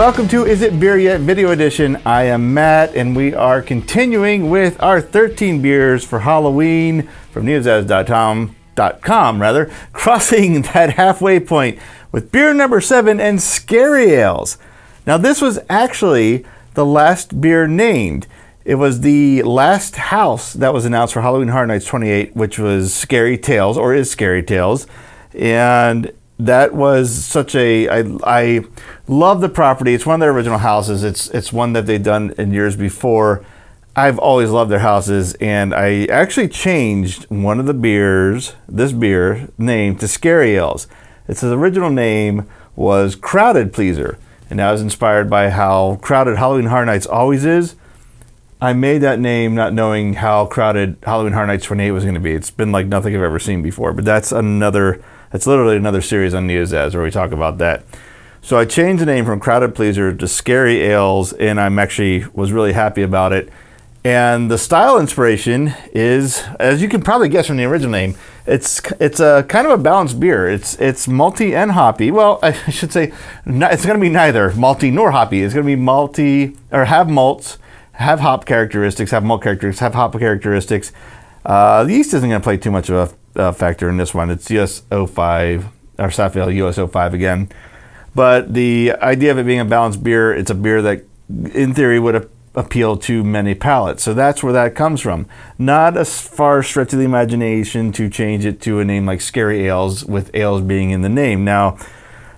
Welcome to Is It Beer Yet video edition. I am Matt, and we are continuing with our 13 beers for Halloween from neozaz.com, crossing that halfway point with beer number 7 and Scary Ales. Now, this was actually the last beer named. It was the last house that was announced for Halloween Horror Nights 28, which was Scary Tales, or is Scary Tales. And that was such I love the property. It's one of their original houses. It's one that they've done in years before. I've always loved their houses, and I actually changed one of the beers, this beer, name to Scary Ales. Its original name was Crowded Pleaser, and I was inspired by how crowded Halloween Horror Nights always is. I made that name not knowing how crowded Halloween Horror Nights 28 was going to be. It's been like nothing I've ever seen before, but that's literally another series on Neozaz where we talk about that. So I changed the name from Crowded Pleaser to Scary Ales, and I'm actually was really happy about it. And the style inspiration is, as you can probably guess from the original name, it's a kind of a balanced beer. It's malty and hoppy. Well, I should say it's going to be neither malty nor hoppy. It's going to be malty, or have malts, have hop characteristics, have malt characteristics, have hop characteristics. The yeast isn't going to play too much of a factor in this one. It's US05, or Safale US05 again. But the idea of it being a balanced beer, it's a beer that in theory would appeal to many palates. So that's where that comes from. Not a far stretch of the imagination to change it to a name like Scary Ales, with ales being in the name. Now,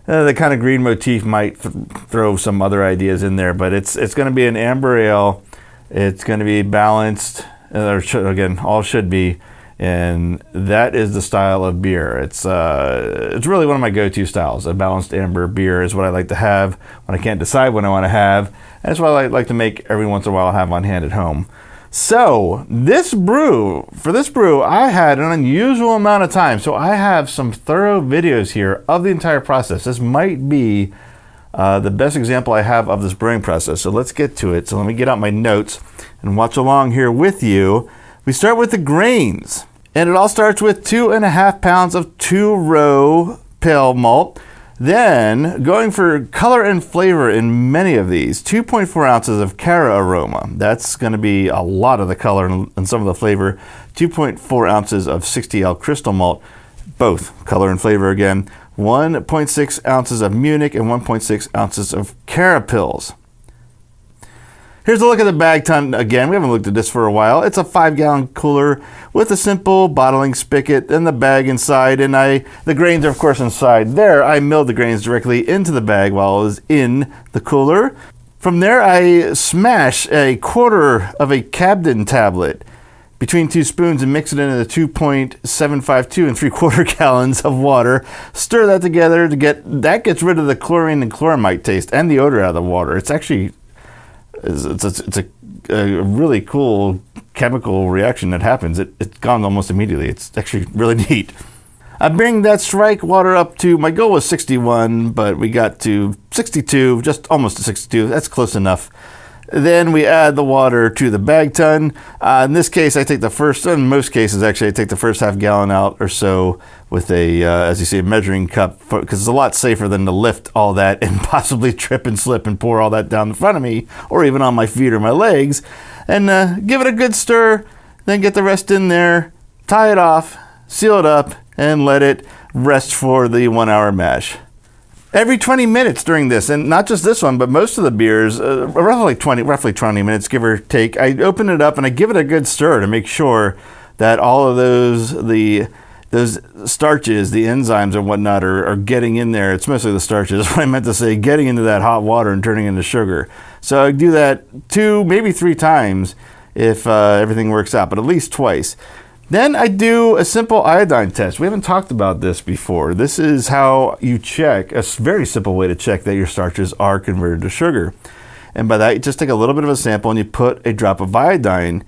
the kind of green motif might throw some other ideas in there, but it's going to be an amber ale. It's going to be balanced, again, all should be. And that is the style of beer. It's really one of my go-to styles. A balanced amber beer is what I like to have when I can't decide what I want to have. And it's what I like to make every once in a while, have on hand at home. So for this brew, I had an unusual amount of time. So I have some thorough videos here of the entire process. This might be the best example I have of this brewing process. So let's get to it. So let me get out my notes and watch along here with you. We start with the grains, and it all starts with 2.5 pounds of 2-row pale malt. Then, going for color and flavor in many of these, 2.4 ounces of Cara aroma. That's going to be a lot of the color and some of the flavor. 2.4 ounces of 60L crystal malt, both color and flavor again. 1.6 ounces of Munich and 1.6 ounces of Cara pills. Here's a look at the bag ton again. We haven't looked at this for a while. It's a 5-gallon cooler with a simple bottling spigot and the bag inside. And the grains are of course inside there. I milled the grains directly into the bag while it was in the cooler. From there, I smash a quarter of a Cabden tablet between 2 spoons and mix it into the 2.752 and 3/4 gallons of water. Stir that together that gets rid of the chlorine and chloramite taste and the odor out of the water. It's actually It's a really cool chemical reaction that happens. It's gone almost immediately. It's actually really neat. I bring that strike water up to, my goal was 61, but we got to 62, just almost to 62. That's close enough. Then we add the water to the bag ton. In this case, in most cases actually, I take the first half gallon out or so with as you see, a measuring cup, because it's a lot safer than to lift all that and possibly trip and slip and pour all that down in front of me, or even on my feet or my legs. And give it a good stir, then get the rest in there, tie it off, seal it up, and let it rest for the 1-hour mash. Every 20 minutes during this, and not just this one, but most of the beers, roughly 20 minutes, give or take, I open it up and I give it a good stir to make sure that all of those starches, the enzymes and whatnot are getting in there. It's mostly the starches, what I meant to say, getting into that hot water and turning into sugar. So I do that 2, maybe 3 times if everything works out, but at least twice. Then I do a simple iodine test. We haven't talked about this before. This is how you check, a very simple way to check that your starches are converted to sugar. And by that, you just take a little bit of a sample and you put a drop of iodine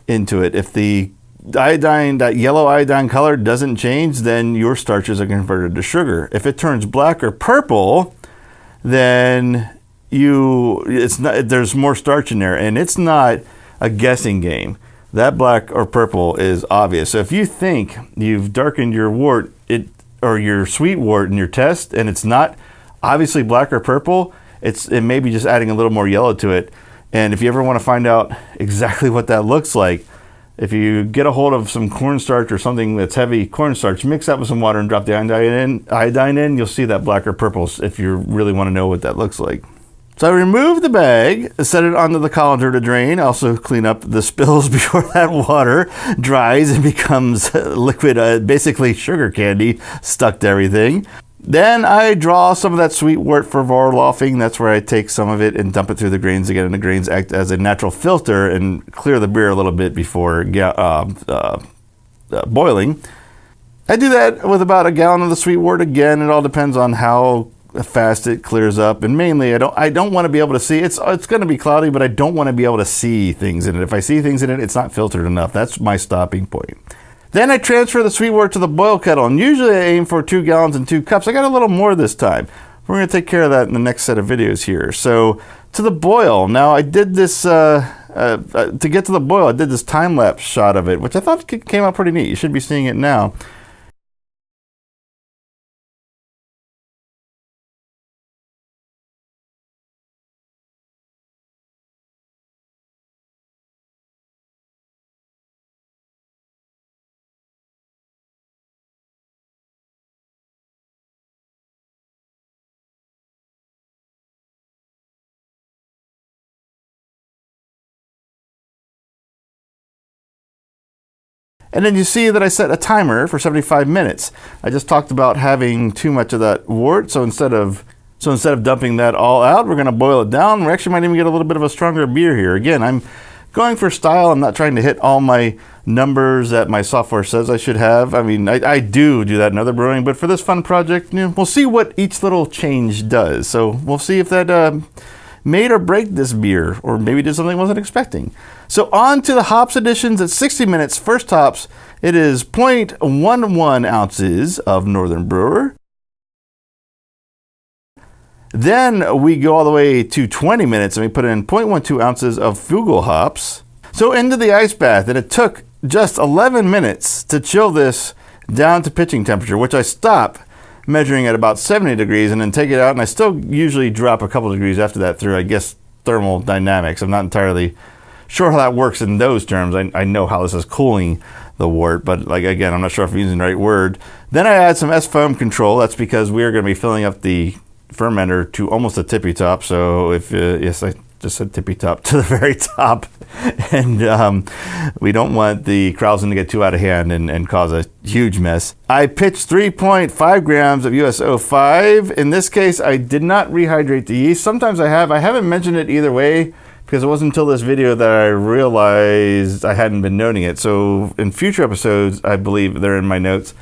into it. If the iodine, that yellow iodine color doesn't change, then your starches are converted to sugar. If it turns black or purple, then there's more starch in there, and it's not a guessing game. That black or purple is obvious. So if you think you've darkened your wort, or your sweet wort in your test, and it's not obviously black or purple, it may be just adding a little more yellow to it. And if you ever want to find out exactly what that looks like, if you get a hold of some cornstarch or something that's heavy cornstarch, mix that with some water and drop the iodine in, you'll see that black or purple if you really want to know what that looks like. So I remove the bag, set it onto the colander to drain, also clean up the spills before that water dries and becomes liquid, basically sugar candy stuck to everything. Then I draw some of that sweet wort for vorlofing. That's where I take some of it and dump it through the grains again, and the grains act as a natural filter and clear the beer a little bit before boiling. I do that with about a gallon of the sweet wort. Again, it all depends on how fast it clears up, and mainly I don't want to be able to see. It's going to be cloudy, but I don't want to be able to see things in it. If I see things in it, it's not filtered enough. That's my stopping point. Then I transfer the sweet wort to the boil kettle, and usually I aim for 2 gallons and 2 cups. I got a little more this time. We're going to take care of that in the next set of videos here. So to the boil. Now I did this, to get to the boil, I did this time-lapse shot of it, which I thought came out pretty neat. You should be seeing it now. And then you see that I set a timer for 75 minutes. I just talked about having too much of that wort, so instead of dumping that all out, we're going to boil it down. We actually might even get a little bit of a stronger beer here. Again, I'm going for style. I'm not trying to hit all my numbers that my software says I should have. I mean, I do that in other brewing, but for this fun project, we'll see what each little change does. So we'll see if that made or break this beer, or maybe did something I wasn't expecting. So on to the hops additions at 60 minutes. First hops, it is 0.11 ounces of Northern Brewer. Then we go all the way to 20 minutes and we put in 0.12 ounces of Fugel hops. So into the ice bath, and it took just 11 minutes to chill this down to pitching temperature, which I stop measuring at about 70 degrees and then take it out, and I still usually drop a couple degrees after that through, I guess, thermal dynamics. I'm not entirely sure how that works in those terms. I know how this is cooling the wort, but again, I'm not sure if I'm using the right word. Then I add some S-foam control. That's because we are going to be filling up the fermenter to almost a tippy top. So if, yes, I just said tippy top to the very top. And we don't want the krausen to get too out of hand and cause a huge mess. I pitched 3.5 grams of US-05. In this case, I did not rehydrate the yeast. Sometimes I have. I haven't mentioned it either way because it wasn't until this video that I realized I hadn't been noting it. So in future episodes, I believe they're in my notes.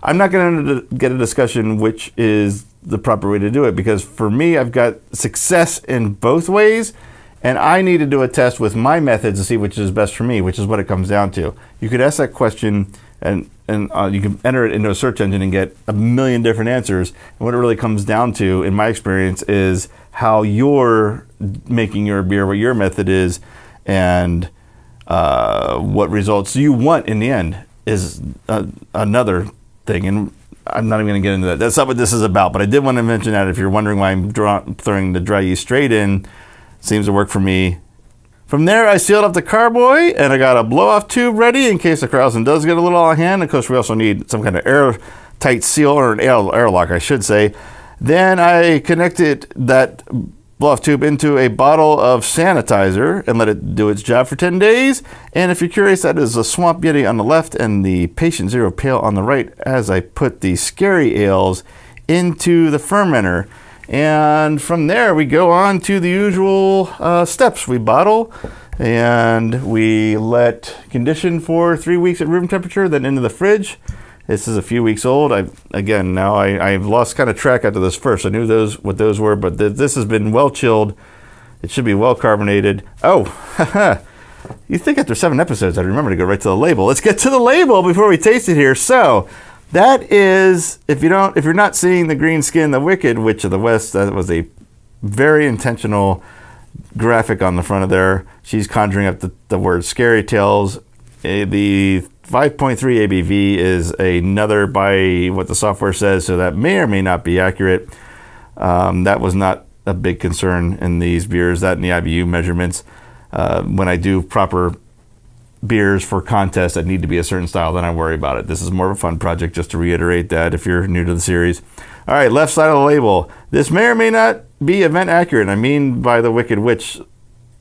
I'm not going to get a discussion which is the proper way to do it, because for me, I've got success in both ways, and I need to do a test with my methods to see which is best for me, which is what it comes down to. You could ask that question and you can enter it into a search engine and get a million different answers. And what it really comes down to, in my experience, is how you're making your beer, what your method is, and what results you want in the end is another thing. And I'm not even going to get into that. That's not what this is about, but I did want to mention that if you're wondering why I'm throwing the dry yeast straight in, seems to work for me. From there, I sealed up the carboy, and I got a blow-off tube ready in case the krausen does get a little out of hand. Of course, we also need some kind of airtight seal, or an airlock, I should say. Then I connected that blow-off tube into a bottle of sanitizer and let it do its job for 10 days. And if you're curious, that is the Swamp Yeti on the left and the Patient Zero Pale on the right as I put the Scary Ales into the fermenter. And from there, we go on to the usual steps. We bottle and we let condition for 3 weeks at room temperature, then into the fridge. This is a few weeks old. I've lost kind of track after this first. I knew what those were, but this has been well chilled. It should be well carbonated. Oh, you think after 7 episodes I'd remember to go right to the label. Let's get to the label before we taste it here. So that is, if you're not seeing the green skin, the Wicked Witch of the West, that was a very intentional graphic on the front of there. She's conjuring up the word Scary Tales. The 5.3 ABV is another by what the software says, so that may or may not be accurate. That was not a big concern in these beers, that and the IBU measurements. When I do proper beers for contests that need to be a certain style, then I worry about it. This is more of a fun project, just to reiterate that if you're new to the series. All right, left side of the label. This may or may not be event accurate. I mean by the Wicked Witch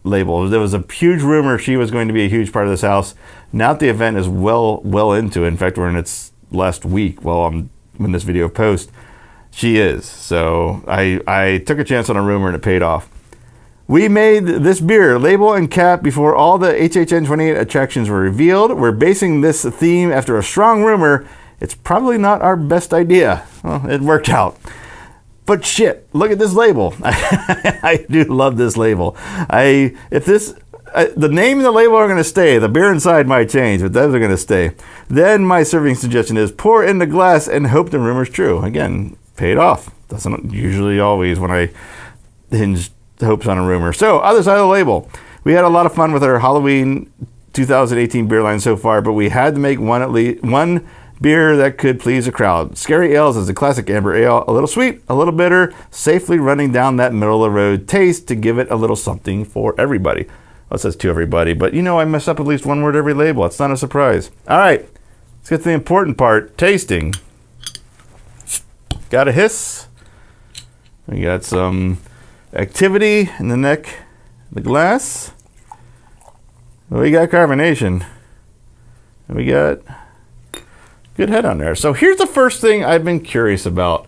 label. There was a huge rumor she was going to be a huge part of this house. Now that the event is well into it, in fact, we're in its last week, when this video posts, she is. So I took a chance on a rumor and it paid off. We made this beer, label and cap, before all the HHN28 attractions were revealed. We're basing this theme after a strong rumor. It's probably not our best idea. Well, it worked out. But shit, look at this label. I do love this label. The name and the label are going to stay. The beer inside might change, but those are going to stay. Then my serving suggestion is pour in the glass and hope the rumor's true. Again, paid off. Doesn't usually always when I hinge hopes on a rumor. So, other side of the label. We had a lot of fun with our Halloween 2018 beer line so far, but we had to make one beer that could please a crowd. Scary Ales is a classic amber ale, a little sweet, a little bitter, safely running down that middle of the road taste to give it a little something for everybody. Well, it says to everybody, but I mess up at least one word every label. It's not a surprise. All right, let's get to the important part, tasting. Got a hiss. We got some activity in the neck, the glass. We got carbonation. And we got good head on there. So here's the first thing I've been curious about.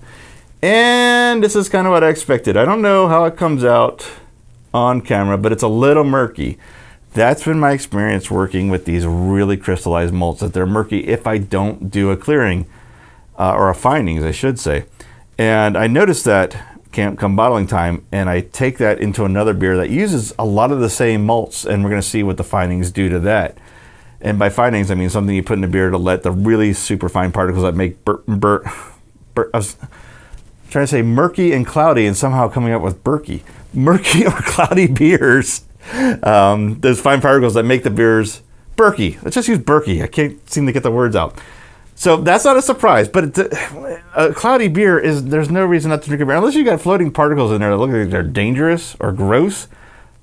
And this is kind of what I expected. I don't know how it comes out on camera, but it's a little murky. That's been my experience working with these really crystallized malts, that they're murky if I don't do a clearing, or a findings, I should say. And I noticed that come bottling time, and I take that into another beer that uses a lot of the same malts, and we're going to see what the findings do to that. And by findings, I mean something you put in a beer to let the really super fine particles that make I was trying to say murky and cloudy, and somehow coming up with murky or cloudy beers. Those fine particles that make the beers Berkey. Let's just use Berkey. I can't seem to get the words out. So that's not a surprise, but a cloudy beer there's no reason not to drink a beer. Unless you got floating particles in there that look like they're dangerous or gross,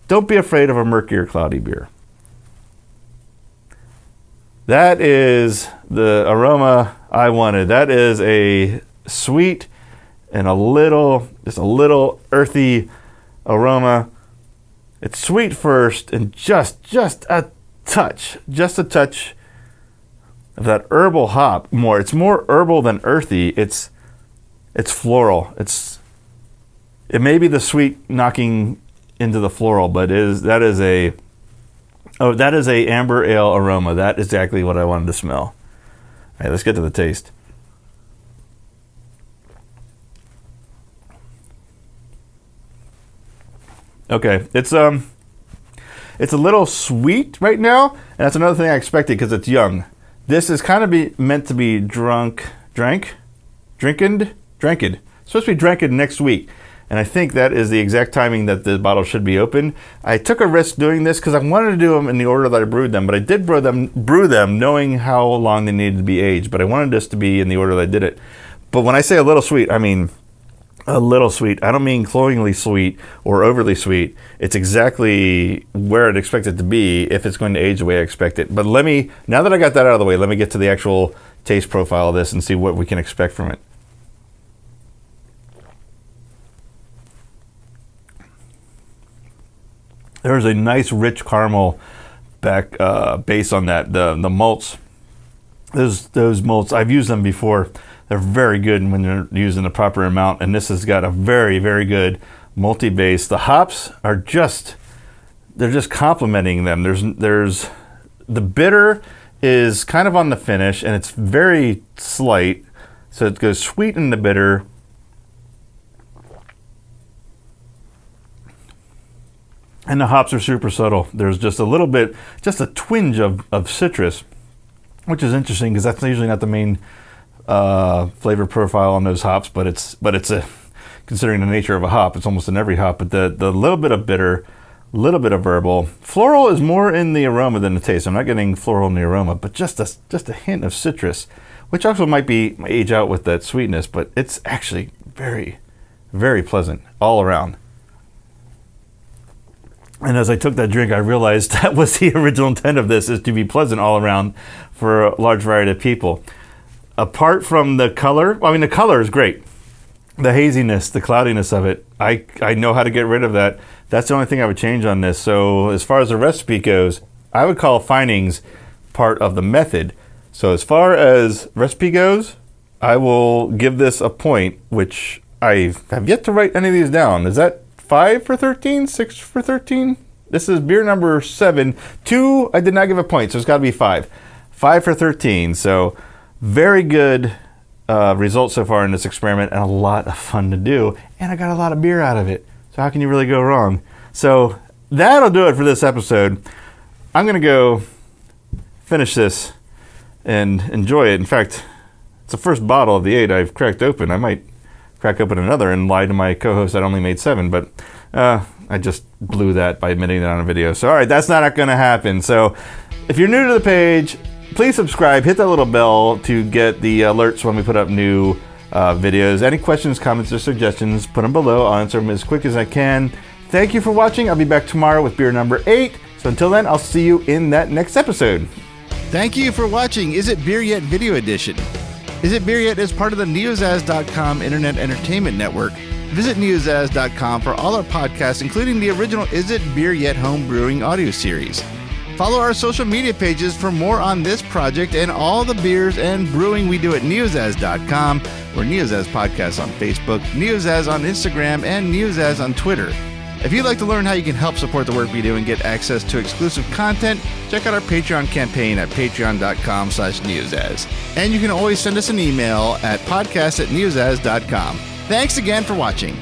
don't be afraid of a murky or cloudy beer. That is the aroma I wanted. That is a sweet and just a little earthy aroma. It's sweet first and just a touch of that herbal hop. It's more herbal than earthy. It's floral. It may be the sweet knocking into the floral, but that is a amber ale aroma. That is exactly what I wanted to smell. All right, let's get to the taste. Okay, it's a little sweet right now, and that's another thing I expected because it's young. This is kind of meant to be drank. It's supposed to be drank next week, and I think that is the exact timing that the bottle should be opened. I took a risk doing this because I wanted to do them in the order that I brewed them, but I did brew them knowing how long they needed to be aged, but I wanted this to be in the order that I did it. But when I say a little sweet, I mean a little sweet. I don't mean cloyingly sweet or overly sweet. It's exactly where I'd expect it to be if it's going to age the way I expect it. But now that I got that out of the way, let me get to the actual taste profile of this and see what we can expect from it. There's a nice rich caramel base on that. The malts, those malts, I've used them before. They're very good when they're used in the proper amount, and this has got a very, very good malty base. The hops are they're just complementing them. There's the bitter is kind of on the finish, and it's very slight, so it goes sweet in the bitter. And the hops are super subtle. There's just a little bit, just a twinge of citrus, which is interesting because that's usually not the main flavor profile on those hops, but it's considering the nature of a hop, it's almost in every hop. But the little bit of bitter, little bit of herbal, floral is more in the aroma than the taste. I'm not getting floral in the aroma, but just a hint of citrus, which also might age out with that sweetness. But it's actually very, very pleasant all around. And as I took that drink, I realized that was the original intent of this, is to be pleasant all around for a large variety of people. Apart from the color, the color is great. The haziness, the cloudiness of it, I know how to get rid of that. That's the only thing I would change on this. So as far as the recipe goes, I would call findings part of the method. So as far as recipe goes, I will give this a point, which I have yet to write any of these down. Is that 5 for 13? 6 for 13? This is beer number 7. 2, I did not give a point, so it's got to be 5. 5 for 13. So very good results so far in this experiment, and a lot of fun to do. And I got a lot of beer out of it. So how can you really go wrong? So that'll do it for this episode. I'm going to go finish this and enjoy it. In fact, it's the first bottle of the 8 I've cracked open. I might crack open another and lie to my co-host that only made 7, but I just blew that by admitting that on a video. So all right, that's not going to happen. So if you're new to the page, please subscribe, hit that little bell to get the alerts when we put up new videos. Any questions, comments, or suggestions, put them below. I'll answer them as quick as I can. Thank you for watching. I'll be back tomorrow with beer number 8. So until then, I'll see you in that next episode. Thank you for watching Is It Beer Yet Video Edition. Is It Beer Yet is part of the neozaz.com Internet Entertainment Network. Visit neozaz.com for all our podcasts, including the original Is It Beer Yet Home Brewing audio series. Follow our social media pages for more on this project and all the beers and brewing we do at neozaz.com. We're Neozaz Podcasts on Facebook, Neozaz on Instagram, and Neozaz on Twitter. If you'd like to learn how you can help support the work we do and get access to exclusive content, check out our Patreon campaign at patreon.com/neozaz. And you can always send us an email at podcast@neozaz.com. Thanks again for watching.